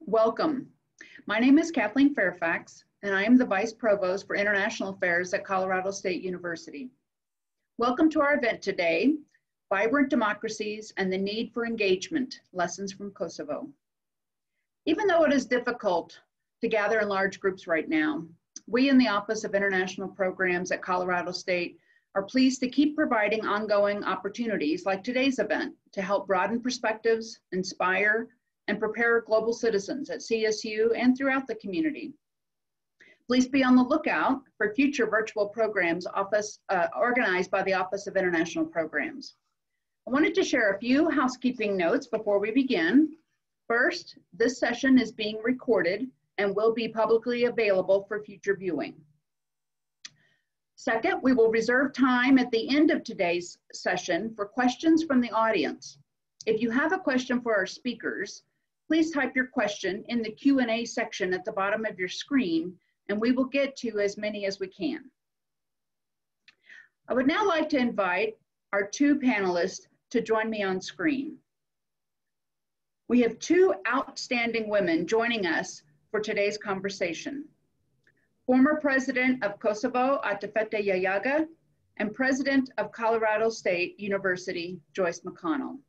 Welcome. My name is Kathleen Fairfax, and I am the Vice Provost for International Affairs at Colorado State University. Welcome to our event today, Vibrant Democracies and the Need for Engagement, Lessons from Kosovo. Even though it is difficult to gather in large groups right now, we in the Office of International Programs at Colorado State are pleased to keep providing ongoing opportunities like today's event to help broaden perspectives, inspire, and prepare global citizens at CSU and throughout the community. Please be on the lookout for future virtual programs organized by the Office of International Programs. I wanted to share a few housekeeping notes before we begin. First, this session is being recorded and will be publicly available for future viewing. Second, we will reserve time at the end of today's session for questions from the audience. If you have a question for our speakers, please type your question in the Q&A section at the bottom of your screen, and we will get to as many as we can. I would now like to invite our two panelists to join me on screen. We have two outstanding women joining us for today's conversation. Former President of Kosovo, Atifete Jahjaga, and President of Colorado State University, Joyce McConnell.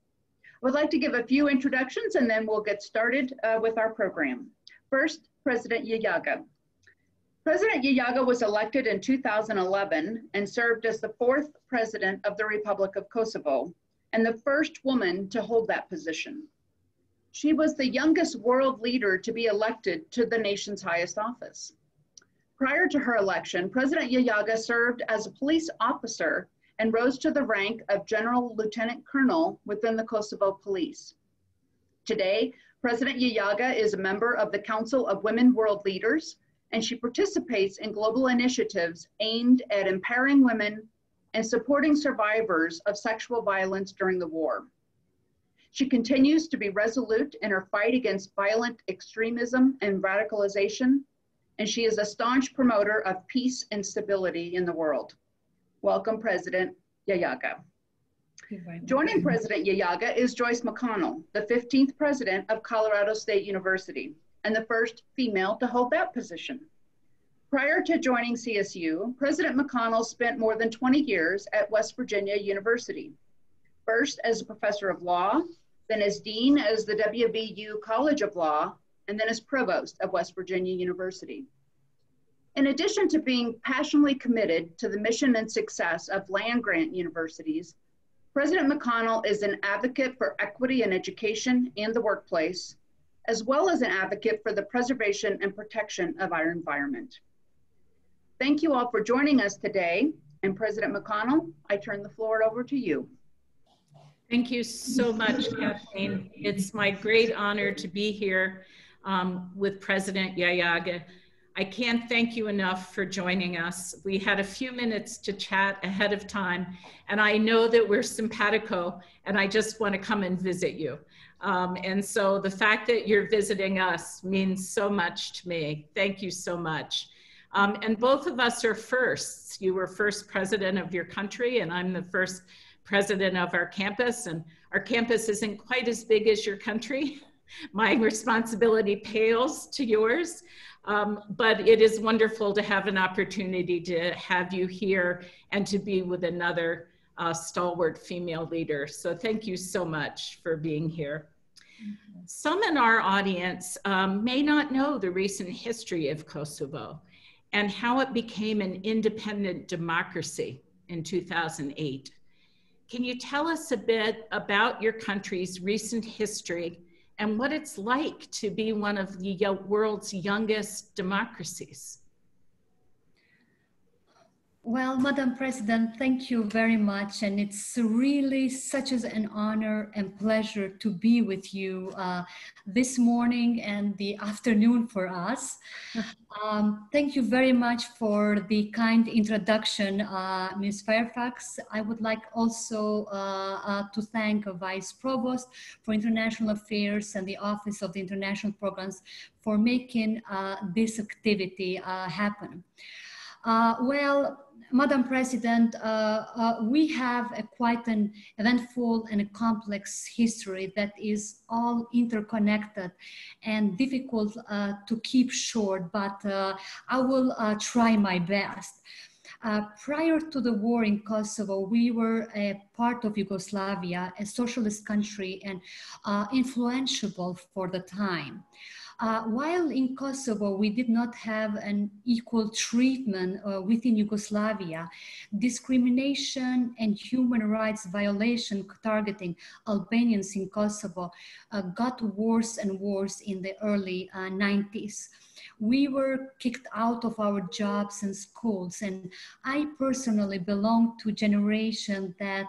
I would like to give a few introductions and then we'll get started with our program. First, President Jahjaga. President Jahjaga was elected in 2011 and served as the fourth President of the Republic of Kosovo and the first woman to hold that position. She was the youngest world leader to be elected to the nation's highest office. Prior to her election, President Jahjaga served as a police officer and rose to the rank of General Lieutenant Colonel within the Kosovo Police. Today, President Jahjaga is a member of the Council of Women World Leaders, and she participates in global initiatives aimed at empowering women and supporting survivors of sexual violence during the war. She continues to be resolute in her fight against violent extremism and radicalization, and she is a staunch promoter of peace and stability in the world. Welcome, President Jahjaga. Joining President Jahjaga is Joyce McConnell, the 15th President of Colorado State University, and the first female to hold that position. Prior to joining CSU, President McConnell spent more than 20 years at West Virginia University, first as a professor of law, then as dean as the WVU College of Law, and then as provost of West Virginia University. In addition to being passionately committed to the mission and success of land-grant universities, President McConnell is an advocate for equity in education and the workplace, as well as an advocate for the preservation and protection of our environment. Thank you all for joining us today, and President McConnell, I turn the floor over to you. Thank you so much, Kathleen. It's my great honor to be here with President Jahjaga. I can't thank you enough for joining us. We had a few minutes to chat ahead of time, and I know that we're simpatico, and I just want to come and visit you. And so the fact that you're visiting us means so much to me. Thank you so much. And both of us are firsts. You were first president of your country, and I'm the first president of our campus, and our campus isn't quite as big as your country. My responsibility pales to yours, but it is wonderful to have an opportunity to have you here and to be with another stalwart female leader. So thank you so much for being here. Some in our audience may not know the recent history of Kosovo and how it became an independent democracy in 2008. Can you tell us a bit about your country's recent history and what it's like to be one of the world's youngest democracies? Well, Madam President, thank you very much. And it's really such an honor and pleasure to be with you this morning and the afternoon for us. Thank you very much for the kind introduction, Ms. Fairfax. I would like also to thank Vice Provost for International Affairs and the Office of the International Programs for making this activity happen. Well, Madam President, we have quite an eventful and a complex history that is all interconnected and difficult to keep short, but I will try my best. Prior to the war in Kosovo, we were a part of Yugoslavia, a socialist country and influential for the time. While in Kosovo, we did not have an equal treatment within Yugoslavia, discrimination and human rights violation targeting Albanians in Kosovo got worse and worse in the early 90s. We were kicked out of our jobs and schools, and I personally belong to a generation that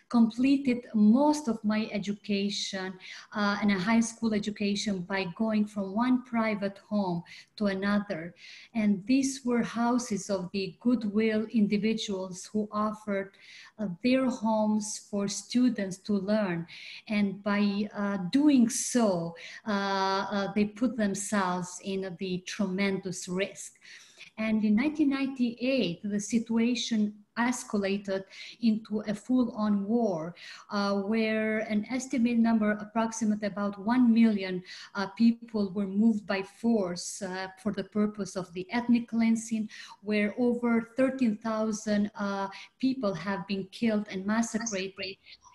completed most of my education and a high school education by going from one private home to another. And these were houses of the goodwill individuals who offered their homes for students to learn. And by doing so, they put themselves in the tremendous risk. And in 1998, the situation escalated into a full-on war where an estimated number, approximately about 1 million people were moved by force for the purpose of the ethnic cleansing, where over 13,000 people have been killed and massacred,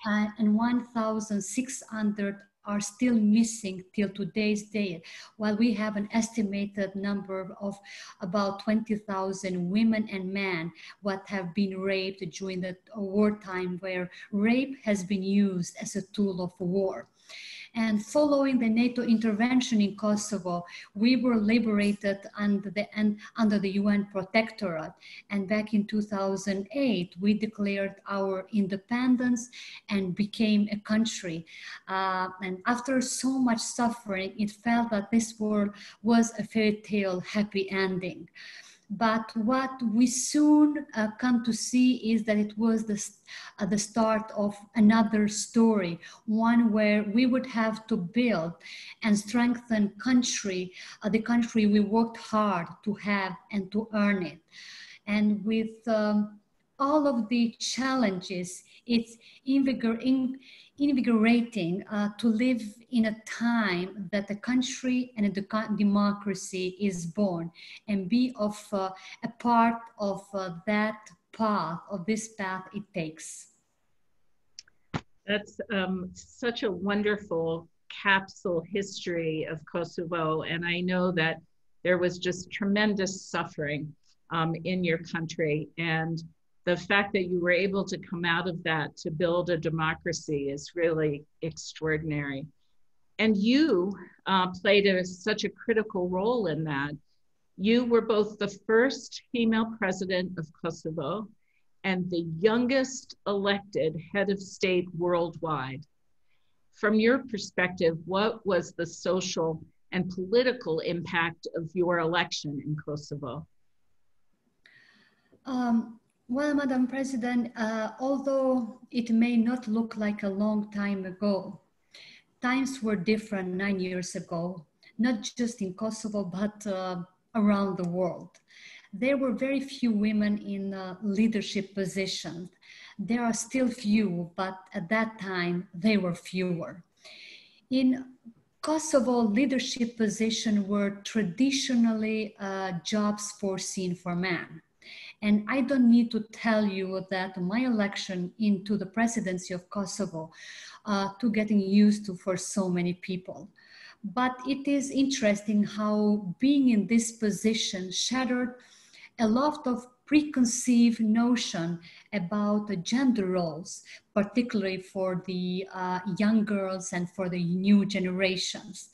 and 1,600 are still missing till today's date, while we have an estimated number of about 20,000 women and men what have been raped during the wartime, where rape has been used as a tool of war. And following the NATO intervention in Kosovo, we were liberated under the UN Protectorate. And back in 2008, we declared our independence and became a country. And after so much suffering, it felt that this world was a fairy tale happy ending. But what we soon come to see is that it was the start of another story, one where we would have to build and strengthen the country we worked hard to have and to earn it. And with all of the challenges, it's invigorating to live in a time that a country and a democracy is born, and be of a part of this path it takes. That's such a wonderful capsule history of Kosovo, and I know that there was just tremendous suffering in your country, and the fact that you were able to come out of that to build a democracy is really extraordinary. And you played such a critical role in that. You were both the first female president of Kosovo and the youngest elected head of state worldwide. From your perspective, what was the social and political impact of your election in Kosovo? Well, Madam President, although it may not look like a long time ago, times were different 9 years ago, not just in Kosovo, but around the world. There were very few women in leadership positions. There are still few, but at that time, they were fewer. In Kosovo, leadership positions were traditionally jobs foreseen for men. And I don't need to tell you that my election into the presidency of Kosovo to getting used to for so many people. But it is interesting how being in this position shattered a lot of preconceived notion about the gender roles, particularly for the young girls and for the new generations.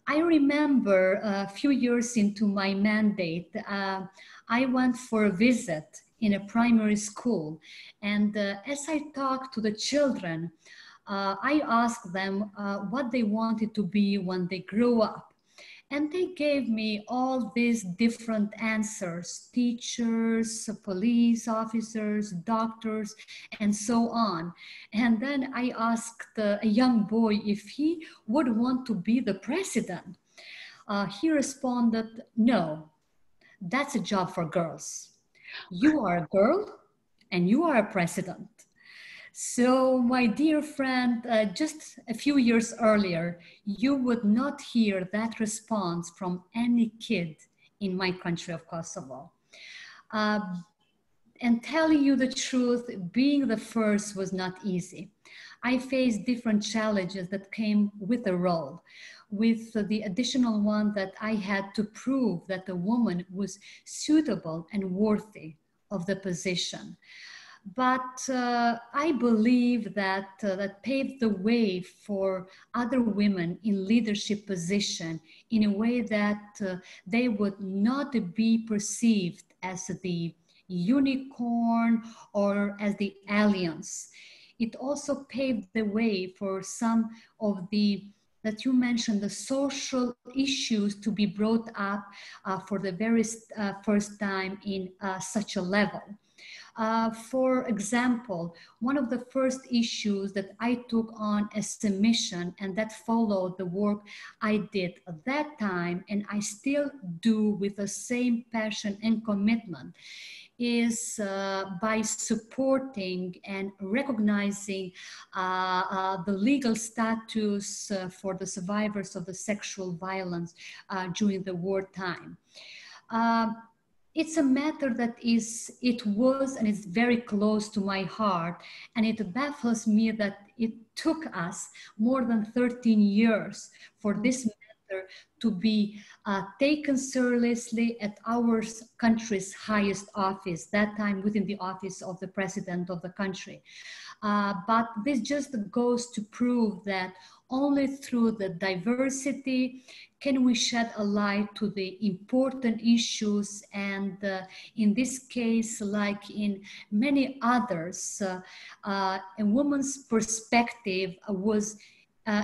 I remember a few years into my mandate, I went for a visit in a primary school. And as I talked to the children, I asked them what they wanted to be when they grew up. And they gave me all these different answers: teachers, police officers, doctors, and so on. And then I asked a young boy if he would want to be the president. He responded, "No, that's a job for girls." You are a girl and you are a president. So, my dear friend, just a few years earlier, you would not hear that response from any kid in my country of Kosovo. And telling you the truth, being the first was not easy. I faced different challenges that came with the role, with the additional one that I had to prove that the woman was suitable and worthy of the position. But I believe that that paved the way for other women in leadership position in a way that they would not be perceived as the unicorn or as the alliance. It also paved the way for some of the that you mentioned, the social issues to be brought up for the very first time in such a level. For example, one of the first issues that I took on as a mission, and that followed the work I did at that time, and I still do with the same passion and commitment, is by supporting and recognizing the legal status for the survivors of the sexual violence during the wartime. It's a matter that was and is very close to my heart, and it baffles me that it took us more than 13 years for this matter to be taken seriously at our country's highest office, that time within the office of the president of the country. But this just goes to prove that only through the diversity can we shed a light to the important issues, and in this case, like in many others, a woman's perspective was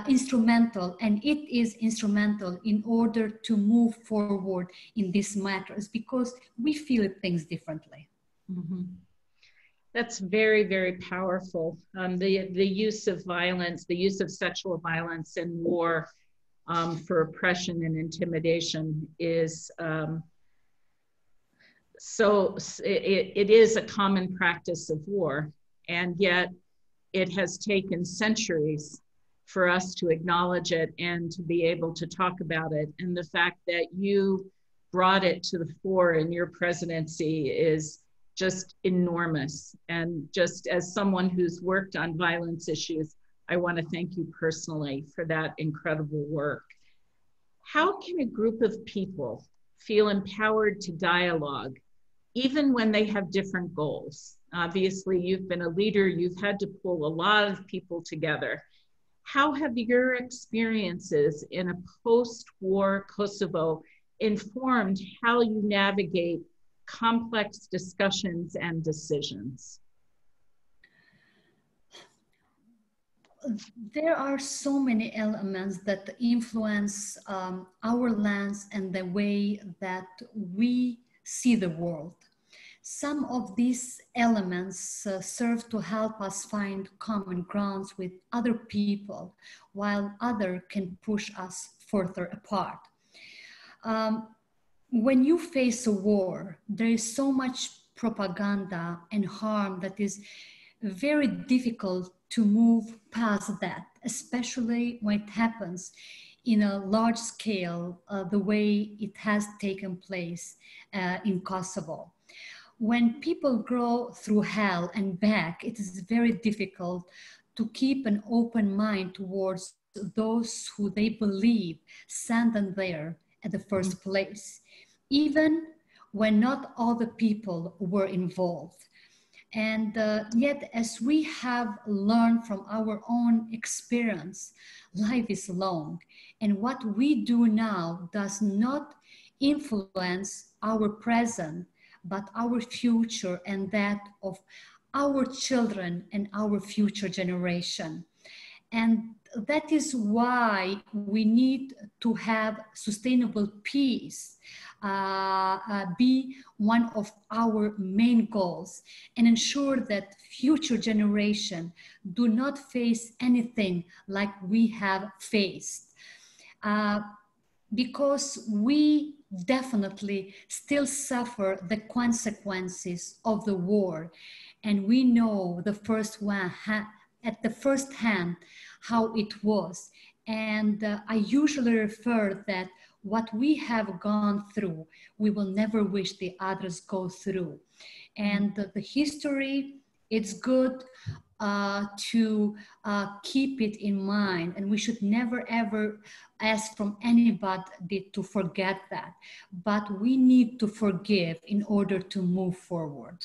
instrumental, and it is instrumental in order to move forward in these matters because we feel things differently. Mm-hmm. That's very, very powerful. The use of violence, the use of sexual violence in war for oppression and intimidation is it is a common practice of war, and yet it has taken centuries for us to acknowledge it and to be able to talk about it. And the fact that you brought it to the fore in your presidency is just enormous. And just as someone who's worked on violence issues, I want to thank you personally for that incredible work. How can a group of people feel empowered to dialogue, even when they have different goals? Obviously, you've been a leader, you've had to pull a lot of people together. How have your experiences in a post-war Kosovo informed how you navigate complex discussions and decisions? There are so many elements that influence our lens and the way that we see the world. Some of these elements serve to help us find common grounds with other people, while others can push us further apart. When you face a war, there is so much propaganda and harm that is very difficult to move past that, especially when it happens in a large scale, the way it has taken place in Kosovo. When people go through hell and back, it is very difficult to keep an open mind towards those who they believe sent them there at the first place, even when not all the people were involved. And yet, as we have learned from our own experience, life is long, and what we do now does not influence our present, but our future and that of our children and our future generation. And that is why we need to have sustainable peace be one of our main goals, and ensure that future generations do not face anything like we have faced. because we definitely still suffer the consequences of the war. And we know the first one at the first hand how it was. And I usually refer that what we have gone through, we will never wish the others go through. And the history, it's good to keep it in mind, and we should never ever ask from anybody to forget that, but we need to forgive in order to move forward.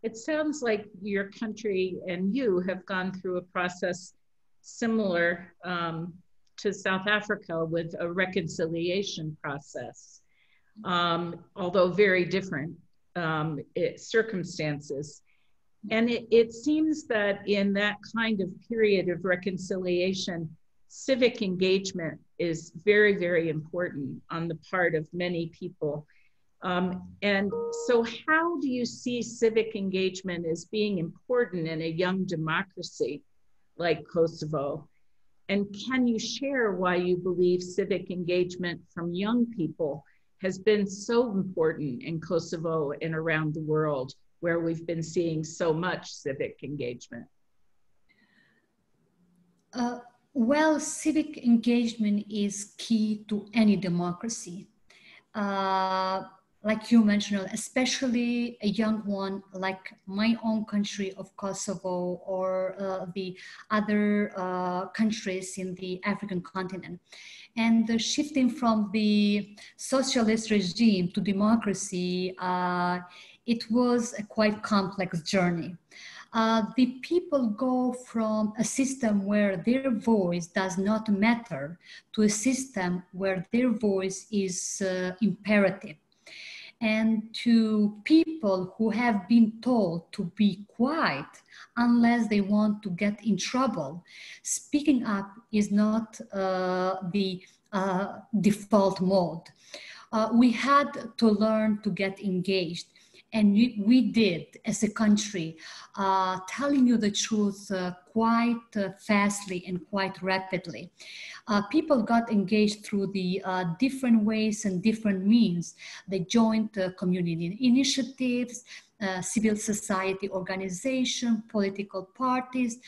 It sounds like your country and you have gone through a process similar to South Africa with a reconciliation process, although very different circumstances. And it seems that in that kind of period of reconciliation, civic engagement is very, very important on the part of many people. And so how do you see civic engagement as being important in a young democracy like Kosovo? And can you share why you believe civic engagement from young people has been so important in Kosovo and around the world, where we've been seeing so much civic engagement? Well, civic engagement is key to any democracy. Like you mentioned, especially a young one like my own country of Kosovo or the other countries in the African continent. And shifting from the socialist regime to democracy, it was a quite complex journey. The people go from a system where their voice does not matter to a system where their voice is imperative. And to people who have been told to be quiet unless they want to get in trouble, speaking up is not the default mode. We had to learn to get engaged. And we did as a country, telling you the truth quite fastly and quite rapidly. People got engaged through the different ways and different means. They joined community initiatives, civil society organization, political parties.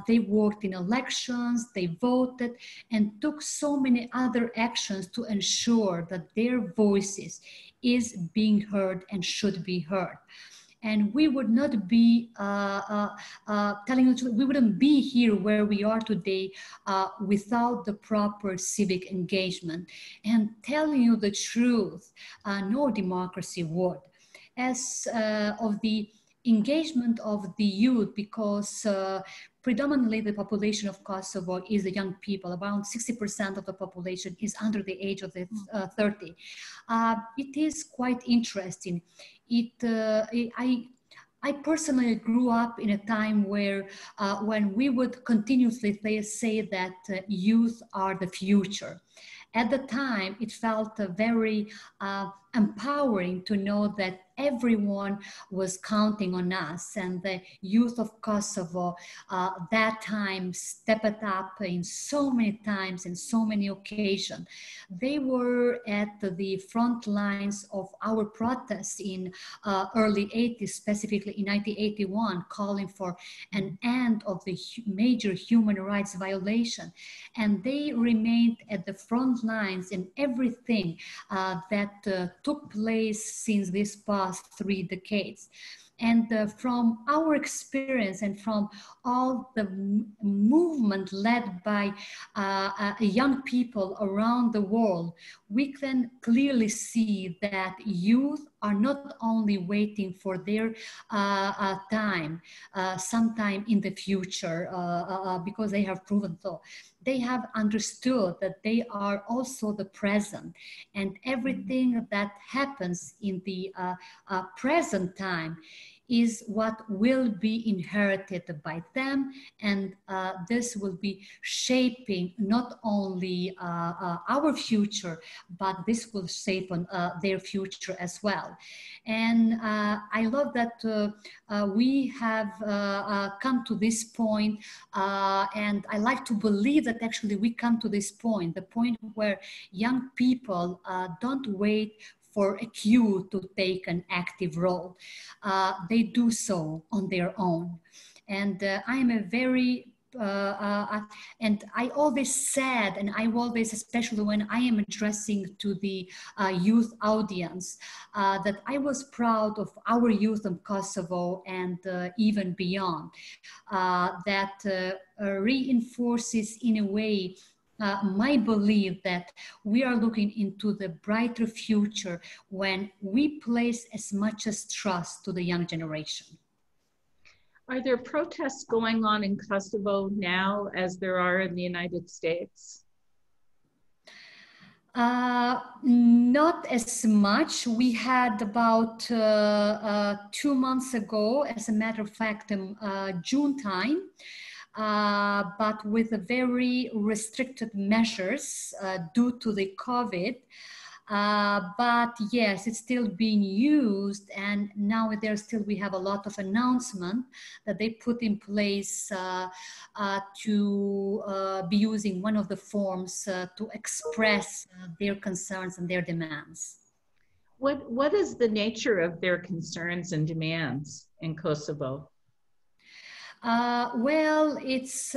They worked in elections, they voted, and took so many other actions to ensure that their voices is being heard and should be heard. And we would not be telling you the truth, we wouldn't be here where we are today without the proper civic engagement. And telling you the truth, no democracy would. As of the engagement of the youth, because predominantly the population of Kosovo is the young people. Around 60% of the population is under the age of 30. It is quite interesting. I personally grew up in a time where when we would continuously say that youth are the future. At the time, it felt very empowering to know that everyone was counting on us, and the youth of Kosovo that time stepped up in so many times and so many occasions. They were at the front lines of our protests in early 80s, specifically in 1981, calling for an end of the major human rights violation. And they remained at the front lines in everything that took place since this past 3 decades. And from our experience and from all the movement led by young people around the world, we can clearly see that youth are not only waiting for their time, sometime in the future, because they have proven so. They have understood that they are also the present, and everything that happens in the present time is what will be inherited by them, and this will be shaping not only our future, but this will shape on their future as well. And I love that we have come to this point, and I like to believe that actually we come to this point, the point where young people don't wait for a cue to take an active role. They do so on their own. And I am a very and I always said, and I always, especially when I am addressing to the youth audience, that I was proud of our youth in Kosovo and even beyond. That reinforces in a way my belief that we are looking into the brighter future when we place as much as trust to the young generation. Are there protests going on in Kosovo now as there are in the United States? Not as much. We had about 2 months ago, as a matter of fact, June time, but with very restricted measures due to the COVID. But yes, it's still being used, and now we have a lot of announcement that they put in place to be using one of the forms to express their concerns and their demands. What is the nature of their concerns and demands in Kosovo? Well, it's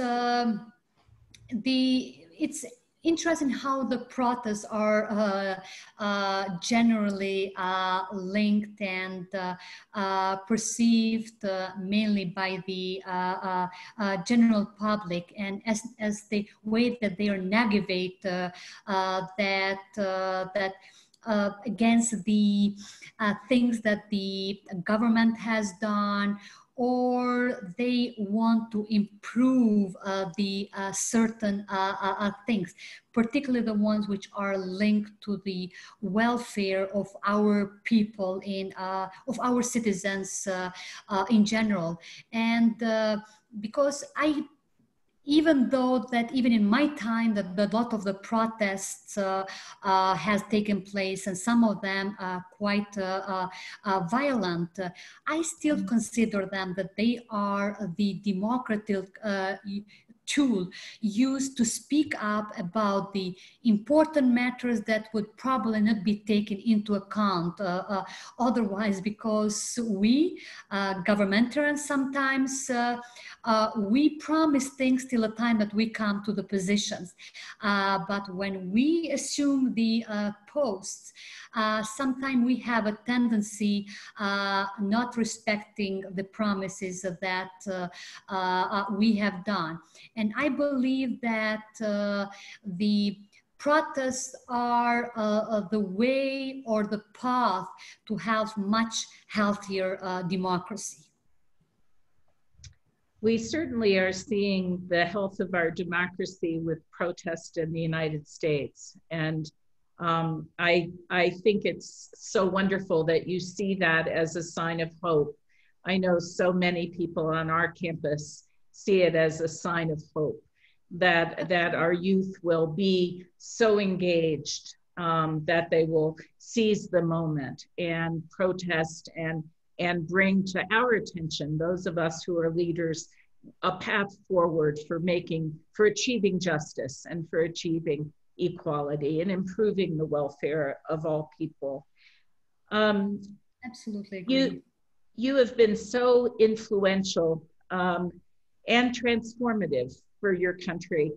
interesting how the protests are generally linked and perceived mainly by the general public, and as the way that they are navigate against the things that the government has done, or they want to improve the certain things, particularly the ones which are linked to the welfare of our people, of our citizens in general. And because even though that even in my time that a lot of the protests has taken place, and some of them are quite violent, I still consider them that they are the democratic tool used to speak up about the important matters that would probably not be taken into account otherwise, because we governmentarians sometimes we promise things till the time that we come to the positions, but when we assume the posts, sometimes we have a tendency not respecting the promises that we have done. And I believe that the protests are the way or the path to have much healthier democracy. We certainly are seeing the health of our democracy with protest in the United States. And I think it's so wonderful that you see that as a sign of hope. I know so many people on our campus see it as a sign of hope, that our youth will be so engaged that they will seize the moment and protest and bring to our attention, those of us who are leaders, a path forward for achieving justice and for achieving equality and improving the welfare of all people. Absolutely agree. You have been so influential and transformative for your country.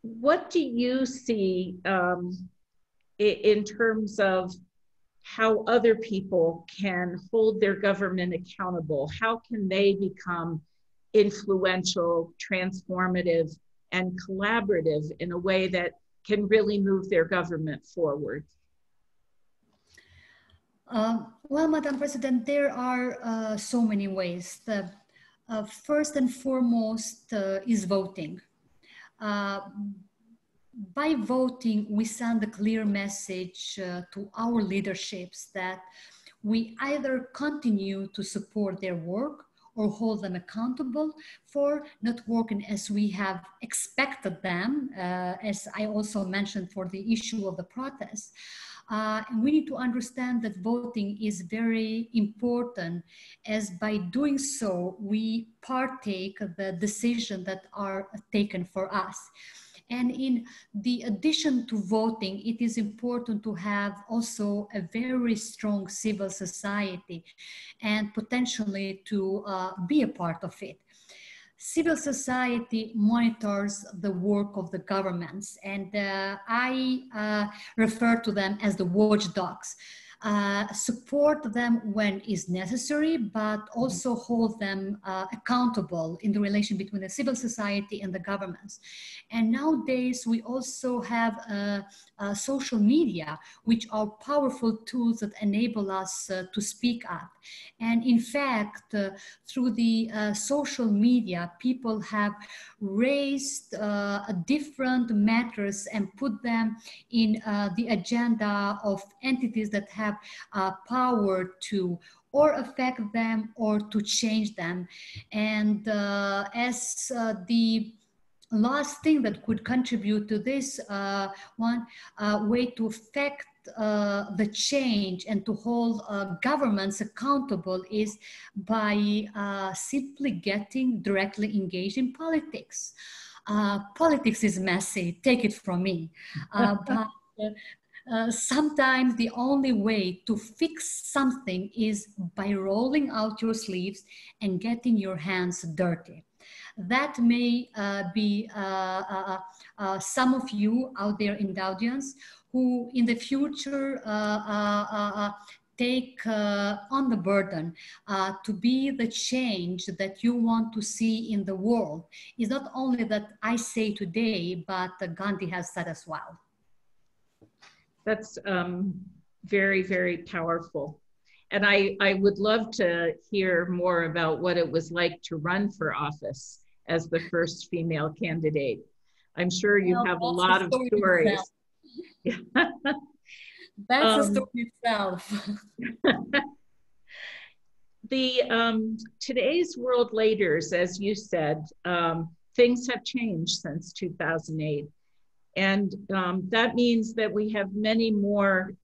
What do you see in terms of how other people can hold their government accountable? How can they become influential, transformative, and collaborative in a way that can really move their government forward? Well, Madam President, there are so many ways. The first and foremost is voting. By voting, we send a clear message to our leaderships that we either continue to support their work or hold them accountable for not working as we have expected them, as I also mentioned for the issue of the protests. And we need to understand that voting is very important, as by doing so, we partake of the decisions that are taken for us. And in the addition to voting, it is important to have also a very strong civil society and potentially to be a part of it. Civil society monitors the work of the governments, and I refer to them as the watchdogs. Support them when is necessary, but also hold them accountable in the relation between the civil society and the governments. And nowadays we also have social media, which are powerful tools that enable us to speak up. And in fact, through the social media, people have raised different matters and put them in the agenda of entities that have power to or affect them or to change them. And as the last thing that could contribute to this, one way to affect the change and to hold governments accountable is by simply getting directly engaged in politics. Politics is messy, take it from me. But sometimes the only way to fix something is by rolling out your sleeves and getting your hands dirty. That may be some of you out there in the audience who in the future take on the burden to be the change that you want to see in the world. Is not only that I say today, but Gandhi has said as well. That's very, very powerful. And I would love to hear more about what it was like to run for office as the first female candidate. I'm sure you have a lot of stories. That's a story itself. Today's world leaders, as you said, things have changed since 2008. And that means that we have many more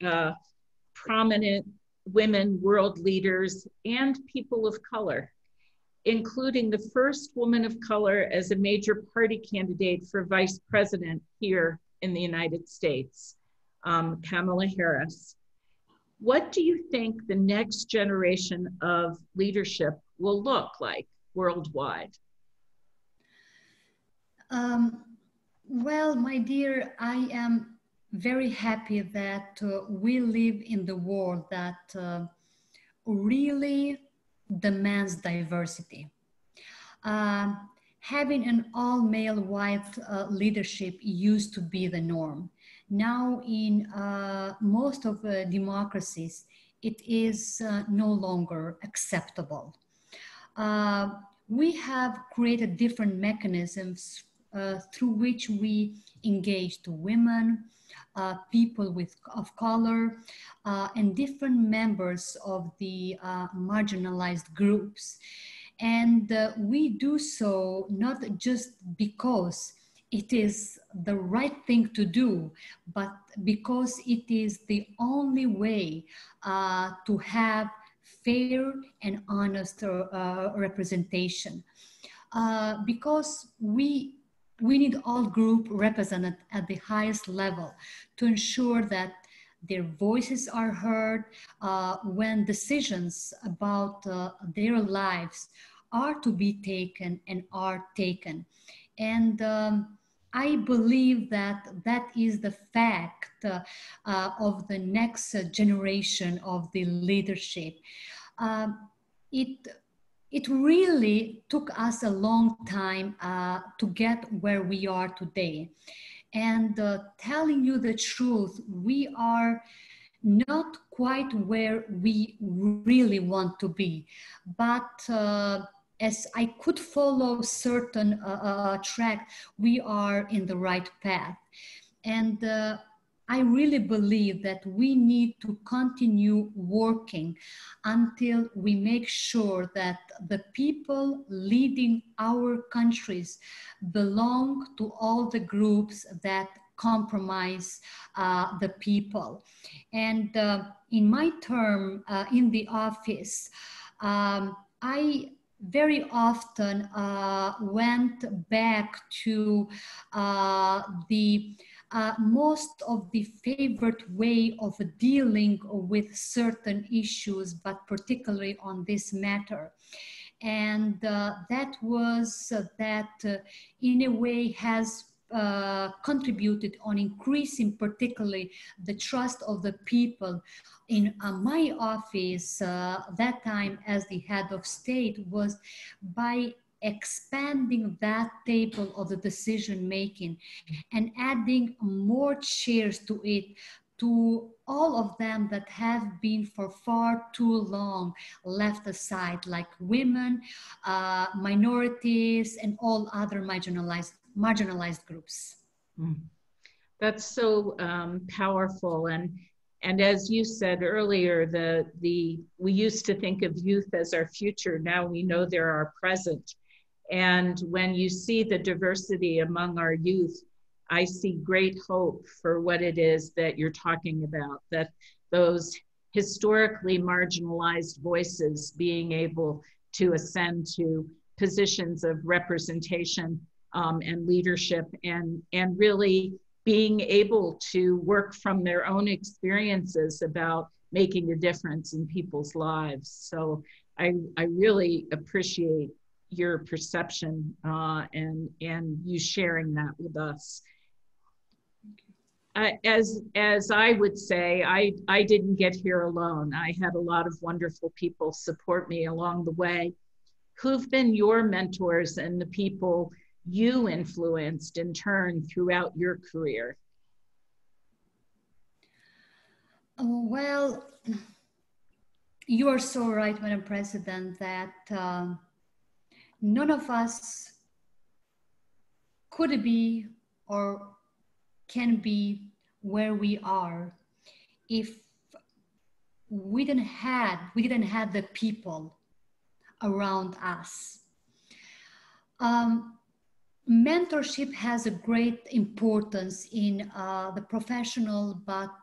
prominent women world leaders and people of color, including the first woman of color as a major party candidate for vice president here in the United States, Kamala Harris. What do you think the next generation of leadership will look like worldwide? Well, my dear, I am very happy that we live in the world that really demands diversity. Having an all-male white leadership used to be the norm. Now in most of the democracies, it is no longer acceptable. We have created different mechanisms through which we engage to women, people of color, and different members of the marginalized groups. And we do so not just because it is the right thing to do, but because it is the only way to have fair and honest representation. Because we need all groups represented at the highest level to ensure that their voices are heard when decisions about their lives are to be taken and are taken. And I believe that that is the fact of the next generation of the leadership. It really took us a long time to get where we are today. And telling you the truth, we are not quite where we really want to be. But as I could follow certain track, we are in the right path. And I really believe that we need to continue working until we make sure that the people leading our countries belong to all the groups that compromise the people. And in my term in the office, I very often went back to the most of the favorite way of dealing with certain issues, but particularly on this matter. And that was that in a way has contributed on increasing particularly the trust of the people in my office that time as the head of state was by expanding that table of the decision making and adding more chairs to it, to all of them that have been for far too long left aside, like women, minorities, and all other marginalized groups. That's so powerful. And as you said earlier, we used to think of youth as our future. Now we know they're our present. And when you see the diversity among our youth, I see great hope for what it is that you're talking about, that those historically marginalized voices being able to ascend to positions of representation and leadership, and really being able to work from their own experiences about making a difference in people's lives. So I really appreciate your perception and you sharing that with us. As I would say, I didn't get here alone. I had a lot of wonderful people support me along the way. Who've been your mentors and the people you influenced in turn throughout your career? Well, you are so right, Madam President, that none of us could be or can be where we are if we didn't have the people around us. Mentorship has a great importance in the professional, but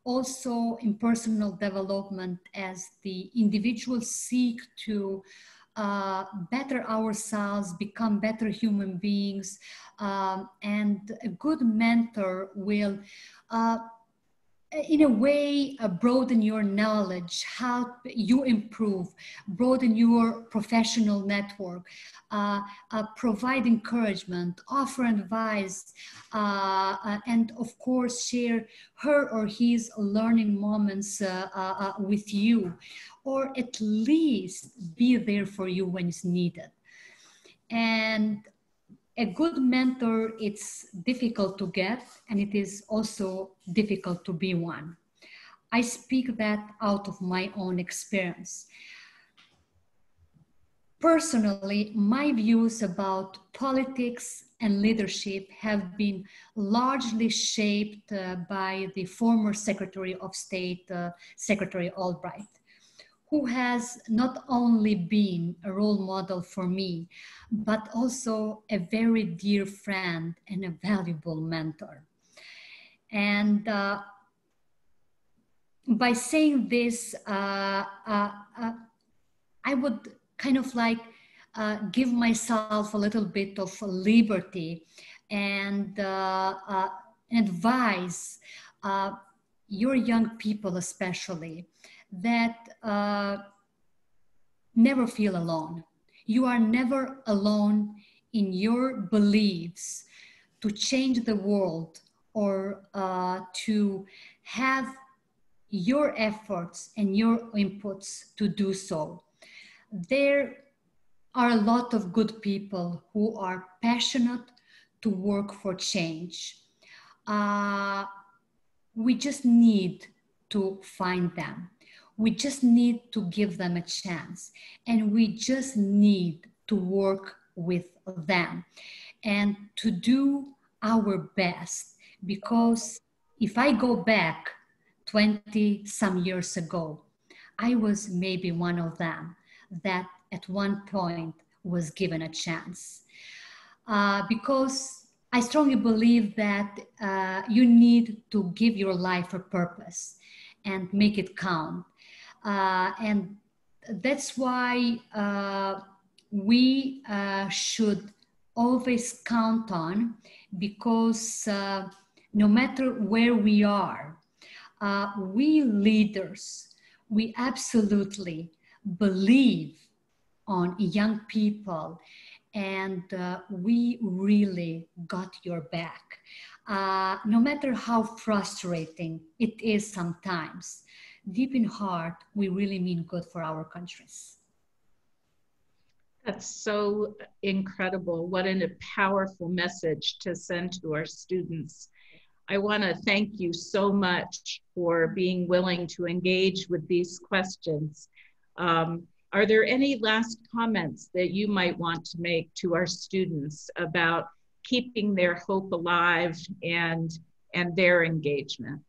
also in personal development as the individuals seek to better ourselves, become better human beings, and a good mentor will in a way broaden your knowledge, help you improve, broaden your professional network, provide encouragement, offer advice, and of course share her or his learning moments with you, or at least be there for you when it's needed. And a good mentor, it's difficult to get, and it is also difficult to be one. I speak that out of my own experience. Personally, my views about politics and leadership have been largely shaped by the former Secretary of State, Secretary Albright, who has not only been a role model for me, but also a very dear friend and a valuable mentor. And by saying this, I would kind of like give myself a little bit of liberty and advise your young people especially that never feel alone. You are never alone in your beliefs to change the world or to have your efforts and your inputs to do so. There are a lot of good people who are passionate to work for change. We just need to find them. We just need to give them a chance, and we just need to work with them and to do our best, because if I go back 20 some years ago, I was maybe one of them that at one point was given a chance. Because I strongly believe that you need to give your life a purpose and make it count. And that's why we should always count on, because no matter where we are, we leaders, we absolutely believe on young people, and we really got your back. No matter how frustrating it is sometimes, deep in heart, we really mean good for our countries. That's so incredible. What a powerful message to send to our students. I want to thank you so much for being willing to engage with these questions. Are there any last comments that you might want to make to our students about keeping their hope alive and their engagement?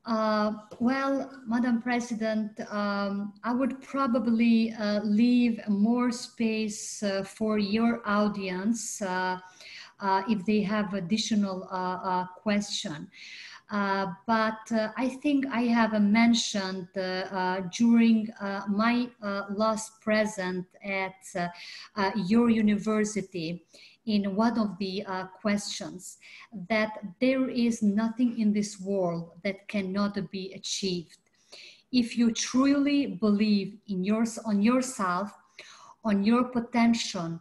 Well, Madam President, I would probably leave more space for your audience if they have additional question. But I think I have mentioned during my last present at your university in one of the questions that there is nothing in this world that cannot be achieved. If you truly believe in on yourself, on your potential,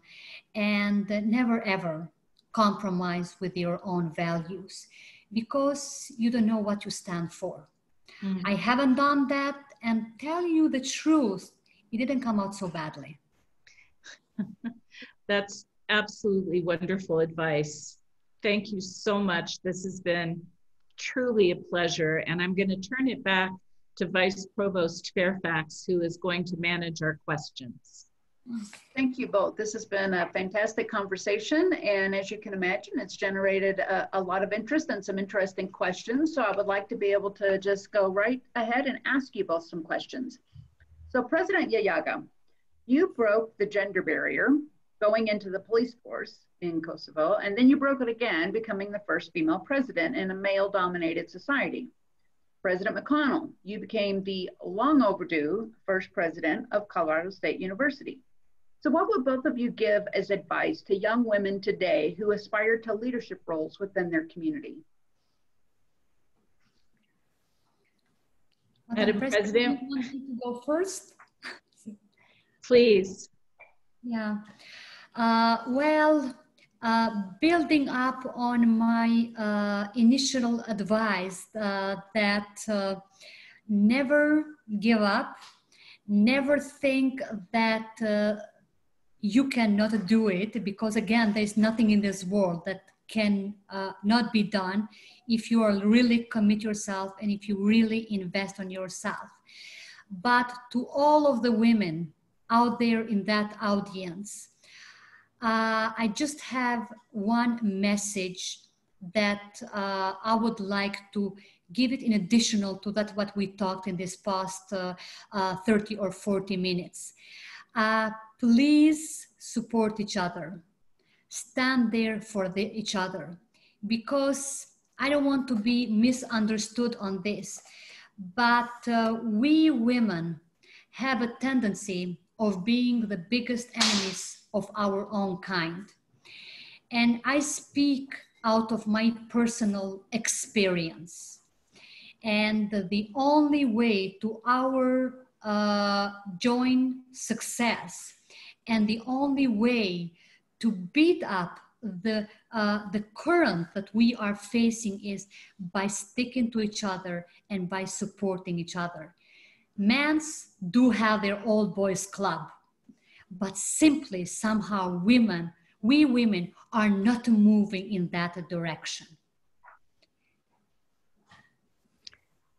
and never ever compromise with your own values, because you don't know what you stand for. Mm-hmm. I haven't done that, and tell you the truth, it didn't come out so badly. That's absolutely wonderful advice. Thank you so much. This has been truly a pleasure, and I'm going to turn it back to Vice Provost Fairfax, who is going to manage our questions. Thank you both. This has been a fantastic conversation, and as you can imagine, it's generated a lot of interest and some interesting questions. So I would like to be able to just go right ahead and ask you both some questions. So President Jahjaga, you broke the gender barrier going into the police force in Kosovo, and then you broke it again, becoming the first female president in a male-dominated society. President McConnell, you became the long overdue first president of Colorado State University. So what would both of you give as advice to young women today who aspire to leadership roles within their community? Madam President, you want me to go first? Please. Yeah. Building up on my initial advice that never give up, never think that you cannot do it, because again, there's nothing in this world that can not be done if you are really commit yourself and if you really invest on yourself. But to all of the women out there in that audience, I just have one message that I would like to give it in additional to that what we talked in this past 30 or 40 minutes. Please support each other. Stand there for each other, because I don't want to be misunderstood on this, but we women have a tendency of being the biggest enemies of our own kind. And I speak out of my personal experience. And the only way to our joint success, and the only way to beat up the current that we are facing is by sticking to each other and by supporting each other. Men's do have their old boys club, but simply somehow we women are not moving in that direction.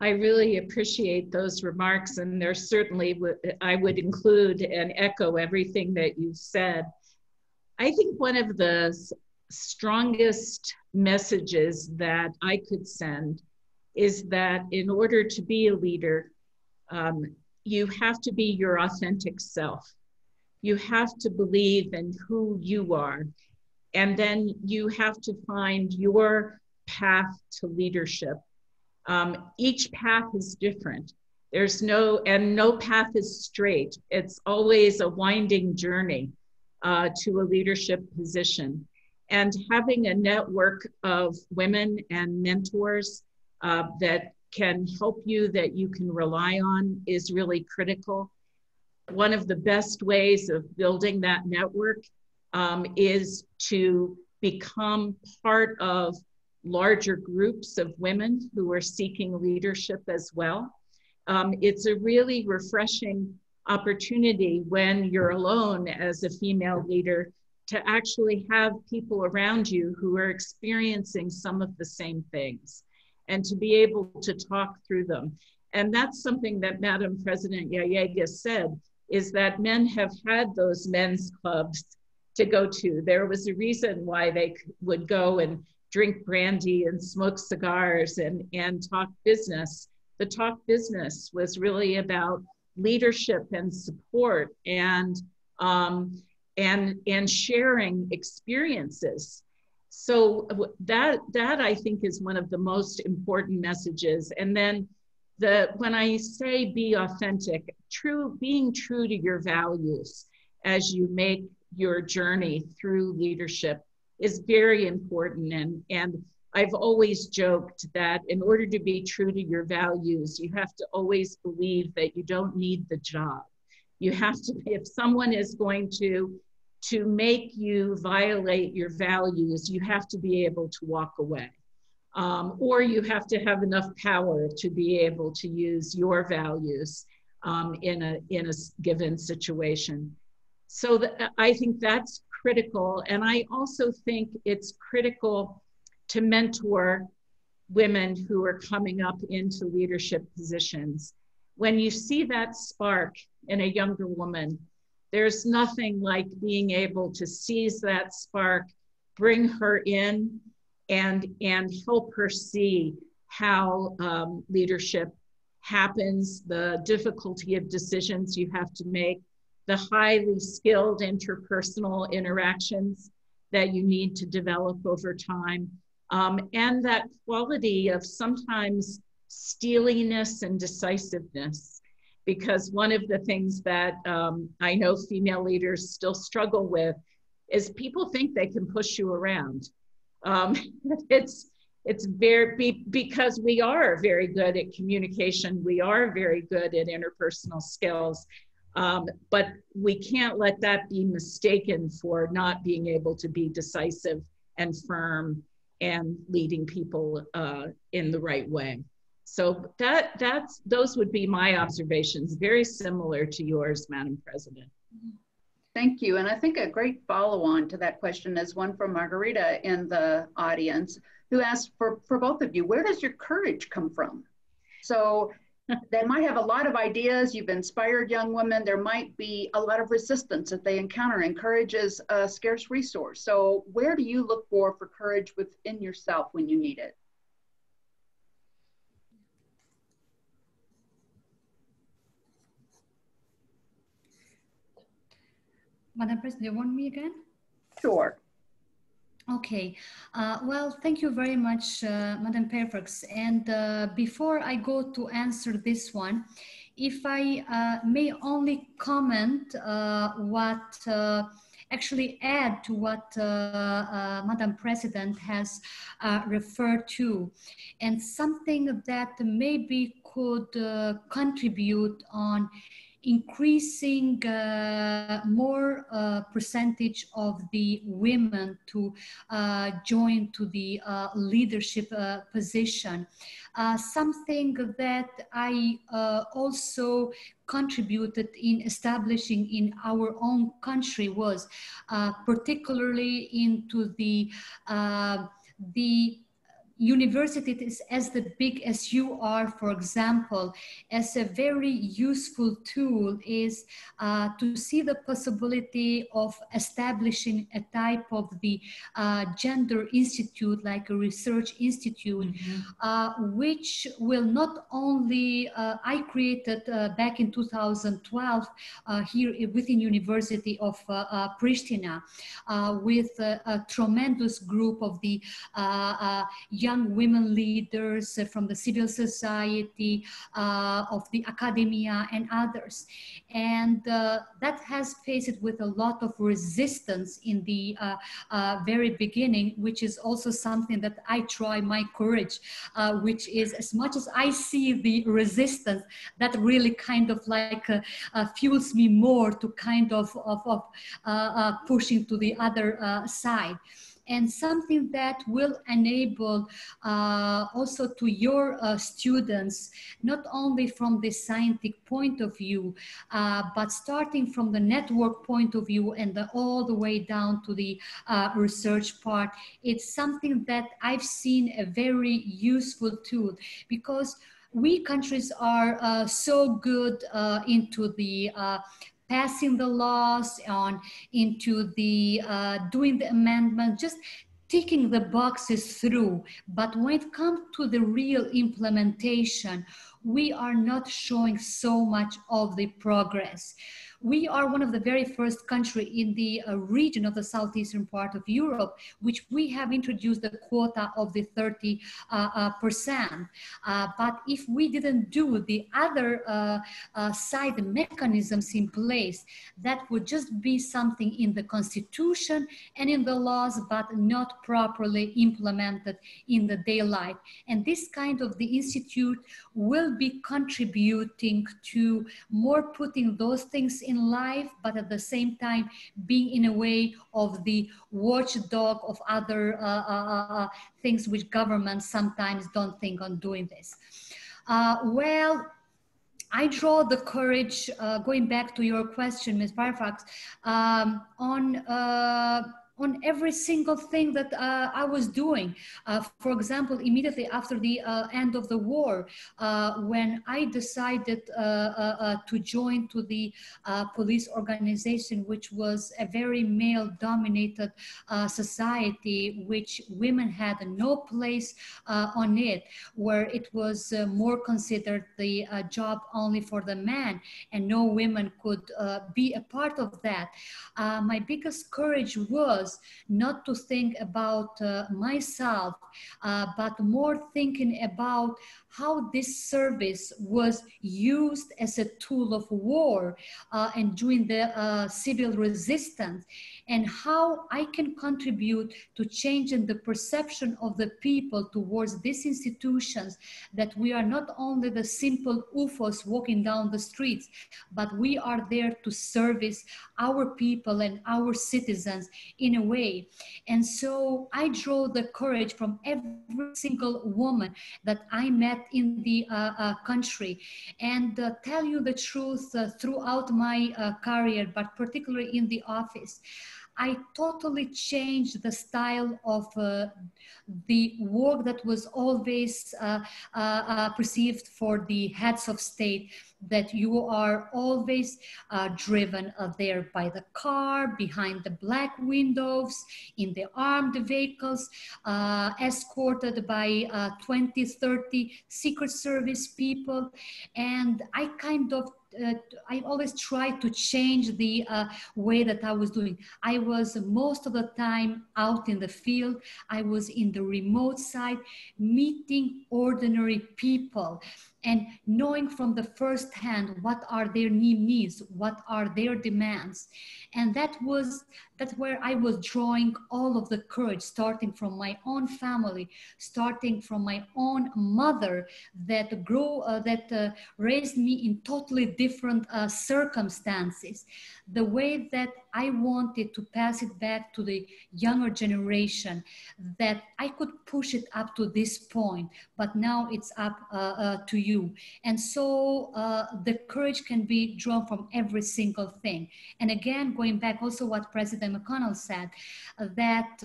I really appreciate those remarks, and there's certainly, I would include and echo everything that you said. I think one of the strongest messages that I could send is that in order to be a leader, you have to be your authentic self. You have to believe in who you are. And then you have to find your path to leadership. Each path is different. No path is straight. It's always a winding journey to a leadership position. And having a network of women and mentors that can help you, that you can rely on, is really critical. One of the best ways of building that network is to become part of larger groups of women who are seeking leadership as well. It's a really refreshing opportunity when you're alone as a female leader to actually have people around you who are experiencing some of the same things and to be able to talk through them. And that's something that Madam President Jahjaga said, is that men have had those men's clubs to go to. There was a reason why they would go and drink brandy and smoke cigars and talk business. The talk business was really about leadership and support and sharing experiences. So that I think is one of the most important messages. And then when I say be authentic, being true to your values as you make your journey through leadership is very important. And I've always joked that in order to be true to your values, you have to always believe that you don't need the job. You have to, if someone is going to make you violate your values, you have to be able to walk away. Or you have to have enough power to be able to use your values in a given situation. So I think that's critical. And I also think it's critical to mentor women who are coming up into leadership positions. When you see that spark in a younger woman, there's nothing like being able to seize that spark, bring her in, and help her see how leadership happens, the difficulty of decisions you have to make, the highly skilled interpersonal interactions that you need to develop over time, and that quality of sometimes steeliness and decisiveness. Because one of the things that I know female leaders still struggle with is people think they can push you around. It's very, because we are very good at communication, we are very good at interpersonal skills, but we can't let that be mistaken for not being able to be decisive and firm and leading people in the right way. So those would be my observations, very similar to yours, Madam President. Thank you. And I think a great follow-on to that question is one from Margarita in the audience, who asked for both of you, where does your courage come from? So they might have a lot of ideas. You've inspired young women. There might be a lot of resistance that they encounter, and courage is a scarce resource. So where do you look for courage within yourself when you need it? Madam President, do you want me again? Sure. Okay, well, thank you very much, Madam Fairfax. And before I go to answer this one, if I may only comment actually add to what Madam President has referred to, and something that maybe could contribute on increasing more percentage of the women to join to the leadership position. Something that I also contributed in establishing in our own country was university is as big as you are, for example, as a very useful tool is to see the possibility of establishing a type of the gender institute, like a research institute, which will not only, I created back in 2012 here within University of Pristina with a tremendous group of the young women leaders from the civil society, of the academia and others. And that has faced with a lot of resistance in the very beginning, which is also something that I try my courage, which is as much as I see the resistance, that really kind of like fuels me more to kind of pushing to the other side. And something that will enable also to your students, not only from the scientific point of view, but starting from the network point of view and all the way down to the research part, it's something that I've seen a very useful tool, because we countries are so good into the passing the laws, into the doing the amendment, just ticking the boxes through. But when it comes to the real implementation, we are not showing so much of the progress. We are one of the very first country in the region of the southeastern part of Europe, which we have introduced the quota of the 30%. But if we didn't do the other side mechanisms in place, that would just be something in the constitution and in the laws, but not properly implemented in the daily life. And this kind of the institute will be contributing to more putting those things in life, but at the same time being in a way of the watchdog of other things which governments sometimes don't think on doing this. Well, I draw the courage, going back to your question, Ms. Fairfax, on every single thing that I was doing. For example, immediately after the end of the war, when I decided to join to the police organization, which was a very male-dominated society, which women had no place on it, where it was more considered the job only for the man, and no women could be a part of that. My biggest courage was not to think about myself, but more thinking about how this service was used as a tool of war and during the civil resistance, and how I can contribute to changing the perception of the people towards these institutions, that we are not only the simple UFOs walking down the streets, but we are there to service our people and our citizens in a way. And so I draw the courage from every single woman that I met in the country. And tell you the truth, throughout my career, but particularly in the office, I totally changed the style of the work that was always perceived for the heads of state, that you are always driven there by the car, behind the black windows, in the armed vehicles, escorted by 20, 30 Secret Service people. And I kind of I always tried to change the way that I was doing. I was most of the time out in the field. I was in the remote side, meeting ordinary people and knowing from the first hand what are their needs, what are their demands. And that's where I was drawing all of the courage, starting from my own family, starting from my own mother that raised me in totally different circumstances. The way that I wanted to pass it back to the younger generation, that I could push it up to this point, but now it's up to you. And so the courage can be drawn from every single thing. And again, going back also what President McConnell said, that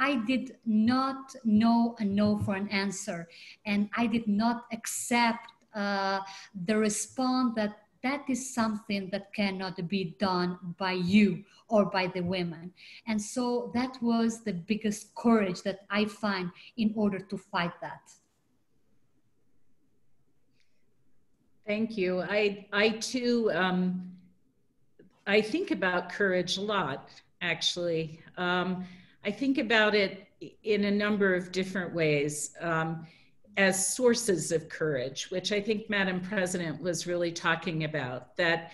I did not know a no for an answer, and I did not accept the response that that is something that cannot be done by you or by the women. And so that was the biggest courage that I find in order to fight that. Thank you. I too, I think about courage a lot, actually. I think about it in a number of different ways as sources of courage, which I think Madam President was really talking about, that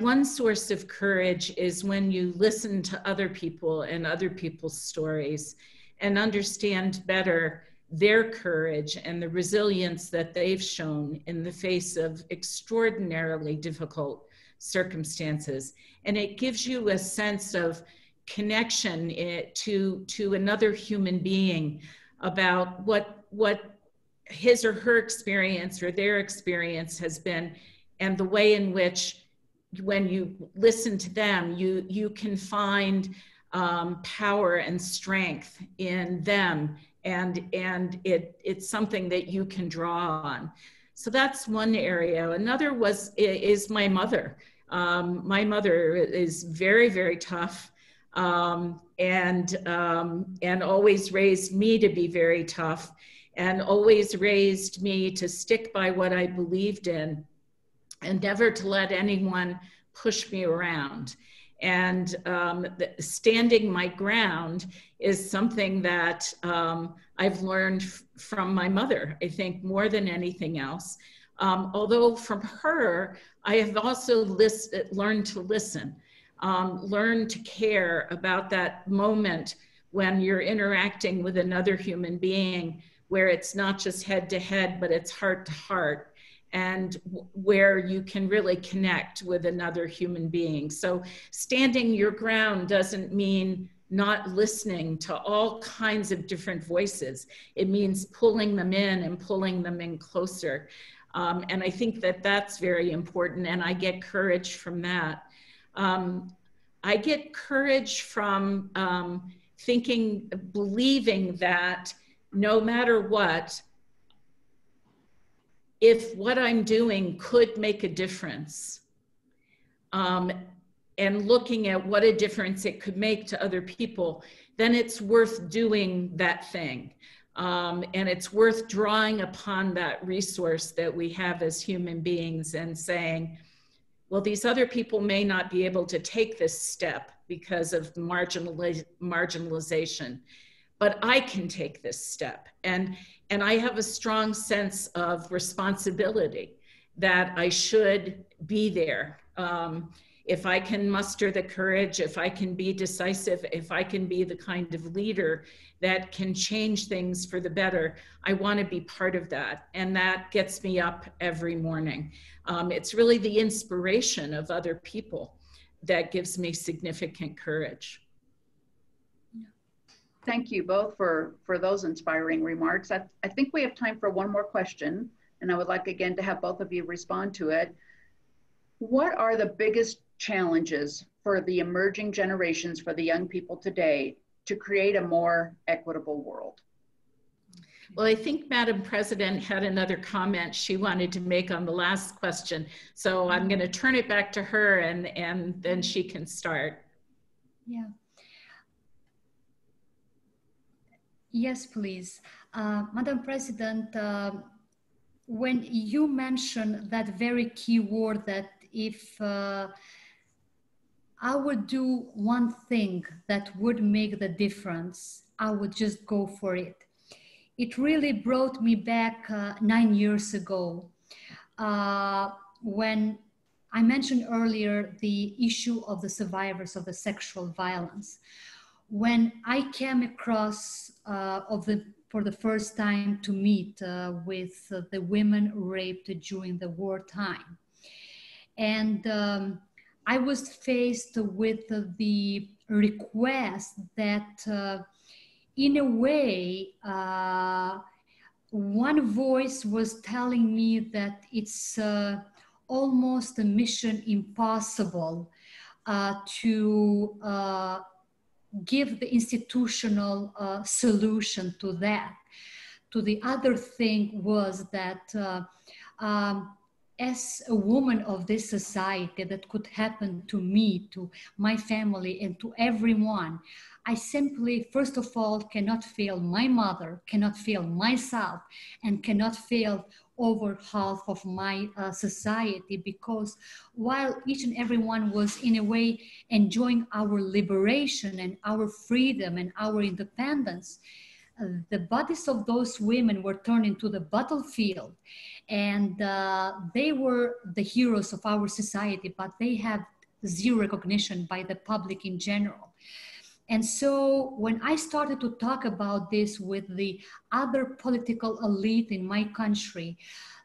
one source of courage is when you listen to other people and other people's stories and understand better their courage and the resilience that they've shown in the face of extraordinarily difficult circumstances. And it gives you a sense of connection to another human being about what his or her experience or their experience has been, and the way in which when you listen to them, you can find power and strength in them, and it's something that you can draw on. So that's one area. Another is my mother. My mother is very, very tough, and always raised me to be very tough, and always raised me to stick by what I believed in and never to let anyone push me around. And standing my ground is something that I've learned from my mother, I think, more than anything else. Although from her, I have also learned to listen, learn to care about that moment when you're interacting with another human being, where it's not just head to head, but it's heart to heart, and where you can really connect with another human being. So standing your ground doesn't mean not listening to all kinds of different voices. It means pulling them in and pulling them in closer. And I think that that's very important, and I get courage from that. I get courage from believing that no matter what, if what I'm doing could make a difference, and looking at what a difference it could make to other people, then it's worth doing that thing. And it's worth drawing upon that resource that we have as human beings and saying, well, these other people may not be able to take this step because of marginalization, but I can take this step. And I have a strong sense of responsibility that I should be there. If I can muster the courage, if I can be decisive, if I can be the kind of leader that can change things for the better, I want to be part of that. And that gets me up every morning. It's really the inspiration of other people that gives me significant courage. Thank you both for those inspiring remarks. I think we have time for one more question, and I would like again to have both of you respond to it. What are the biggest challenges for the emerging generations, for the young people today, to create a more equitable world? Well, I think Madam President had another comment she wanted to make on the last question. So I'm going to turn it back to her, and then she can start. Yeah. Yes, please. Madam President, when you mentioned that very key word, that if I would do one thing that would make the difference, I would just go for it. It really brought me back 9 years ago, when I mentioned earlier the issue of the survivors of the sexual violence. When I came across for the first time to meet with the women raped during the wartime. And I was faced with the request that in a way, one voice was telling me that it's almost a mission impossible to give the institutional solution to that. To the other thing was that as a woman of this society, that could happen to me, to my family, and to everyone, I simply, first of all, cannot fail my mother, cannot fail myself, and cannot fail over half of my society, because while each and every one was in a way enjoying our liberation and our freedom and our independence, the bodies of those women were turned into the battlefield, and they were the heroes of our society, but they have zero recognition by the public in general. And so when I started to talk about this with the other political elite in my country,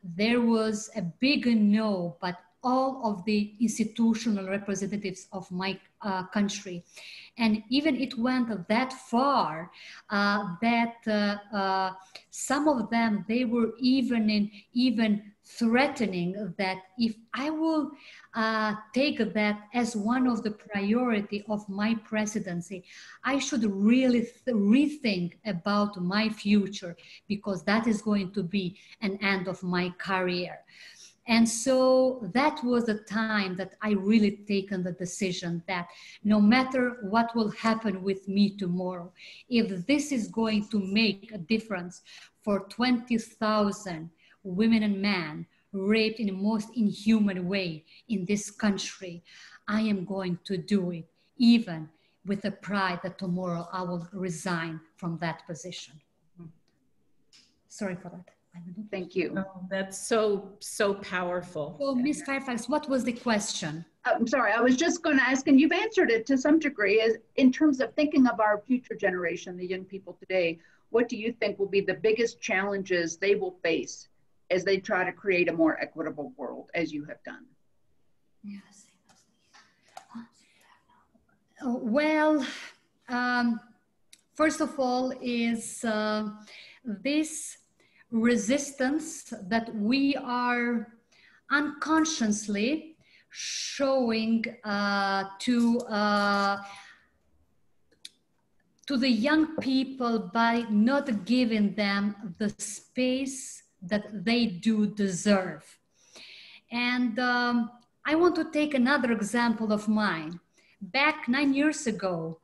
there was a big no, but all of the institutional representatives of my country. And even it went that far that some of them, they were even threatening that if I will take that as one of the priority of my presidency, I should really rethink about my future, because that is going to be an end of my career. And so that was the time that I really taken the decision that no matter what will happen with me tomorrow, if this is going to make a difference for 20,000 women and men raped in the most inhuman way in this country, I am going to do it, even with the pride that tomorrow I will resign from that position. Sorry for that. Thank you. Oh, that's so powerful. So, Ms. Fairfax, what was the question? I'm sorry, I was just going to ask, and you've answered it to some degree, is in terms of thinking of our future generation, the young people today, what do you think will be the biggest challenges they will face as they try to create a more equitable world, as you have done? Yes. Well, first of all is this resistance that we are unconsciously showing to the young people by not giving them the space that they do deserve. And I want to take another example of mine. Back 9 years ago,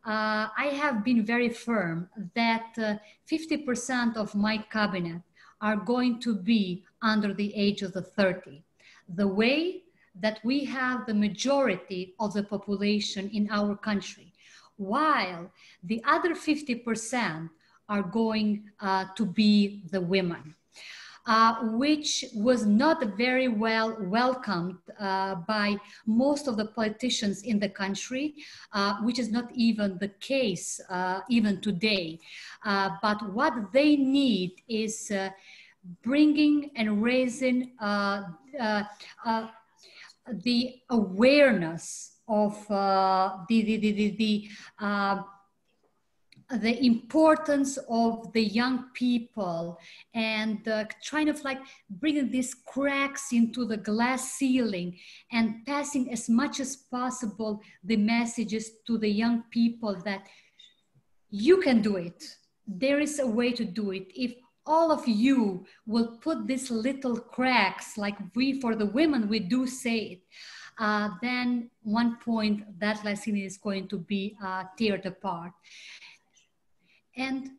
I have been very firm that 50% of my cabinet are going to be under the age of 30. The way that we have the majority of the population in our country, while the other 50% are going to be the women. Which was not very well welcomed by most of the politicians in the country, which is not even the case even today. But what they need is bringing and raising the awareness of the importance of the young people, and trying to like bringing these cracks into the glass ceiling and passing as much as possible the messages to the young people that you can do it. There is a way to do it. If all of you will put these little cracks, like we, for the women, we do say it, then one point that lesson is going to be teared apart. And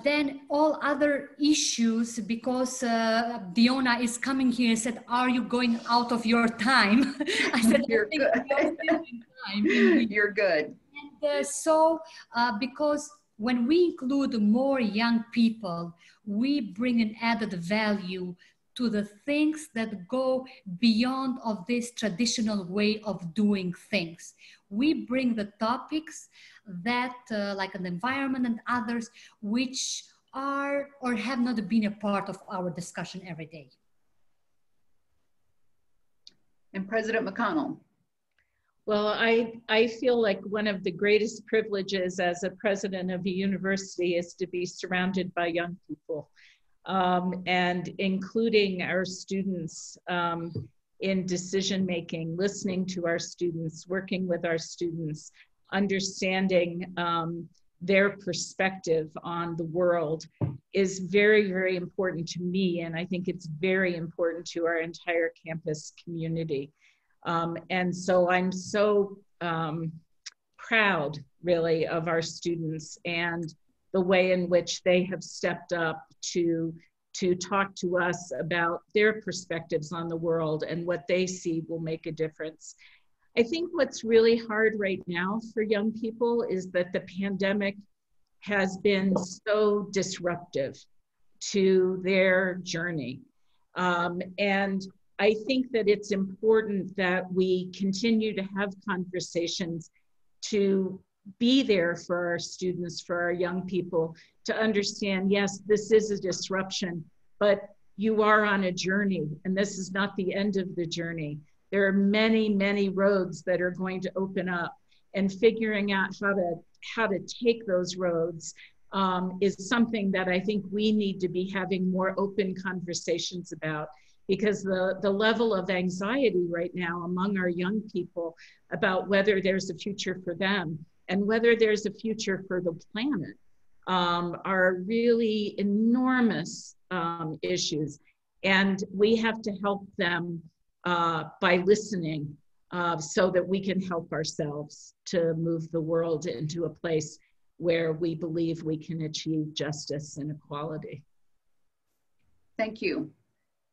then all other issues, because Diona is coming here and said, are you going out of your time? I said, you're good. You're good. And so, because when we include more young people, we bring an added value to the things that go beyond of this traditional way of doing things. We bring the topics that like an environment and others, which are or have not been a part of our discussion every day. And President McConnell. Well, I feel like one of the greatest privileges as a president of a university is to be surrounded by young people, and including our students in decision-making, listening to our students, working with our students, understanding their perspective on the world is very, very important to me. And I think it's very important to our entire campus community. And so I'm so proud, really, of our students and the way in which they have stepped up to talk to us about their perspectives on the world and what they see will make a difference. I think what's really hard right now for young people is that the pandemic has been so disruptive to their journey. And I think that it's important that we continue to have conversations to be there for our students, for our young people, to understand, yes, this is a disruption, but you are on a journey, and this is not the end of the journey. There are many, many roads that are going to open up, and figuring out how to take those roads is something that I think we need to be having more open conversations about, because the level of anxiety right now among our young people about whether there's a future for them and whether there's a future for the planet are really enormous issues. And we have to help them by listening so that we can help ourselves to move the world into a place where we believe we can achieve justice and equality. Thank you.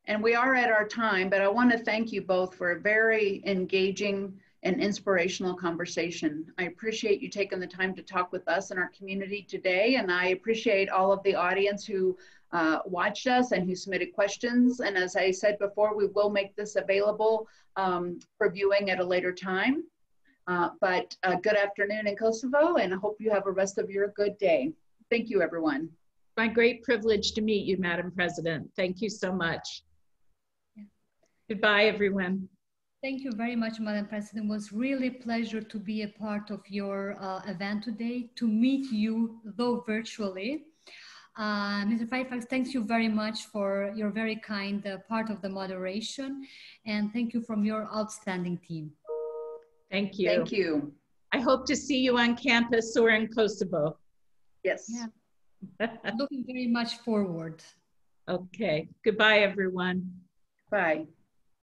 And we are at our time, but I want to thank you both for a very engaging and inspirational conversation. I appreciate you taking the time to talk with us and our community today, and I appreciate all of the audience who watched us and who submitted questions. And as I said before, we will make this available for viewing at a later time. But good afternoon in Kosovo, and I hope you have a rest of your good day. Thank you, everyone. My great privilege to meet you, Madam President. Thank you so much. Yeah. Goodbye, everyone. Thank you very much, Madam President. It was really a pleasure to be a part of your event today, to meet you, though virtually. Mr. Fairfax, thank you very much for your very kind part of the moderation, and thank you from your outstanding team. Thank you. Thank you. I hope to see you on campus or in Kosovo. Yes. Yeah. Looking very much forward. Okay. Goodbye, everyone. Bye.